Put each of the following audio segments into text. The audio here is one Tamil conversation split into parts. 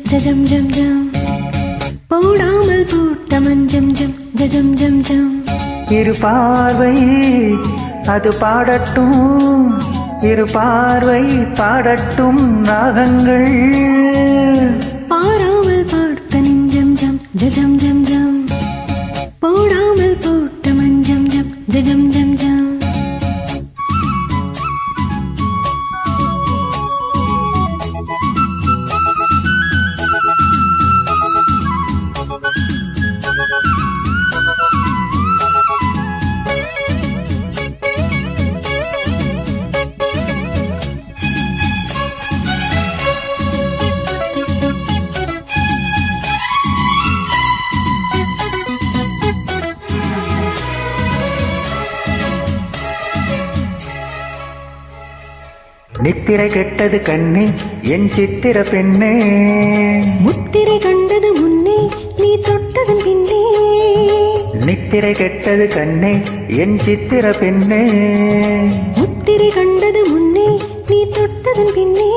ஜஜம் ஜம் ஜம் போடாமல் போட்ட மஞ்சம் ஜம் ஜஜம் ஜம் ஜம் இரு பார்வை அது பாடட்டும் இரு பார்வை பாடட்டும் ராகங்கள் பாராமல் பார்த்த நெஞ்சம் ஜம் ஜஜம் ஜம் ஜம் போடாமல் போட்ட மஞ்சம் ஜம் ஜஜம் ஜம் ஜம் நித்திரை கெட்டது கண்ணே என் சித்திர பெண்ணே முத்திரை கண்டது முன்னே நீ தொட்டதன் பின்னே நித்திரை கெட்டது கண்ணே என் சித்திர பெண்ணே முத்திரை கண்டது முன்னே நீ தொட்டதன் பின்னே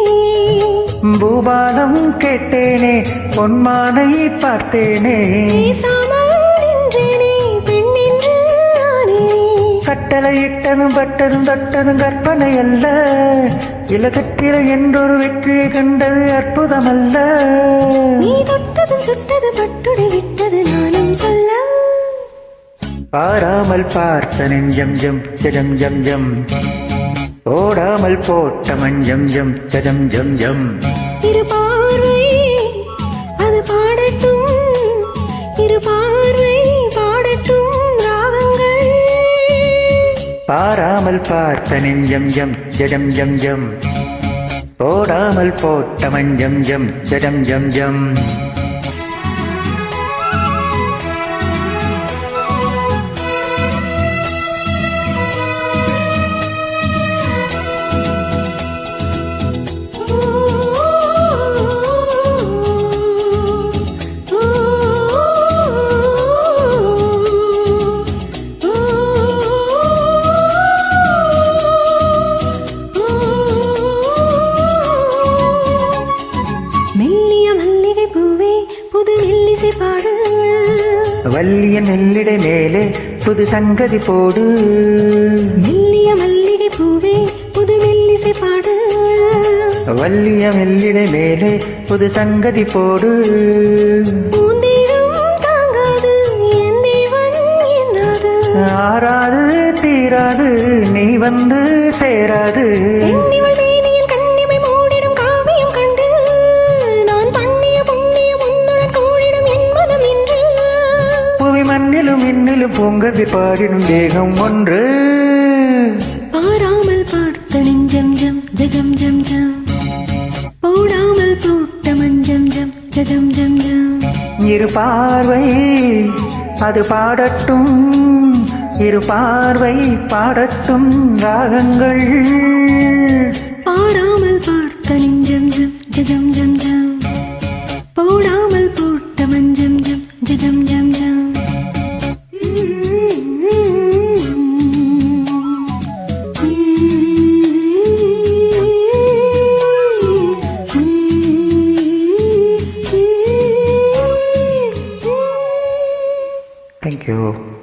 பூபாலம் கேட்டேனே பொன்மானை பார்த்தேனே பேசாமல் நின்றேனே பெண் என்று ஆனேனே கட்டளையிட்டதும் பட்டதும் தொட்டதும் கற்பனை அல்ல இலகத்தில என்றொரு வெற்றியை கண்டது அற்புதமல்ல நீ தொட்டதும் சுட்டது பட்டுடை விட்டது நானும் சொல்ல பாராமல் பார்த்த நெஞ்சம் ஜம் ஜம் ஜம் ஜம் ஓடாமல் போட்ட மஞ்சம் ஜம் ஜம் ஜம் ஜம் இரு பார்வை அது பாடட்டும் இரு பார்வை பாடட்டும் ராகங்கள் பாராமல் பார்த்த நெஞ்சம் ஜம் ஜம் ஜம் ஜம் ஓடாமல் போட்ட மஞ்சம் ஜம் ஜம் ஜம் ஜம் வள்ளிய நெல்லிடை மேலே புது சங்கதி போடு மெல்லிய மல்லிகை பூவே புது மெல்லிசை பாடு வள்ளிய மெல்லிடை மேலே புது சங்கதி போடு பூந்தேடும் தாங்காது என் தேவன் என்னாது ஆறாது தீராது நீ வந்து சேராது பெண்ணிவள் மேனியில் கண்ணிமை மூடிடும் காவியம் கண்டு நான் பண்ணிய புண்ணியம் உன்னுடன் கூடிடும் என் மனம் என்று புவி மண்ணிலும் இன்னிலும் பொங்கவி பாடிடும் தேகம் ஒன்று பாராமல் பார்த்த நெஞ்சம் ஜம் ஜஜம் ஜம் ஜம் போடாமல் போட்ட மஞ்சம் ஜம் ஜஜம் ஜம் ஜம் இரு பார்வை அது பாடட்டும் இரு பார்வை பாடட்டும் ராகங்கள் பாராமல் பார்த்த நெஞ்சம் ஜம் ஜஜம் ஜம் ஜம் போடாமல் போட்ட மஞ்சம் ஜம் ஜஜம் ஜம் ஜம் Thank you.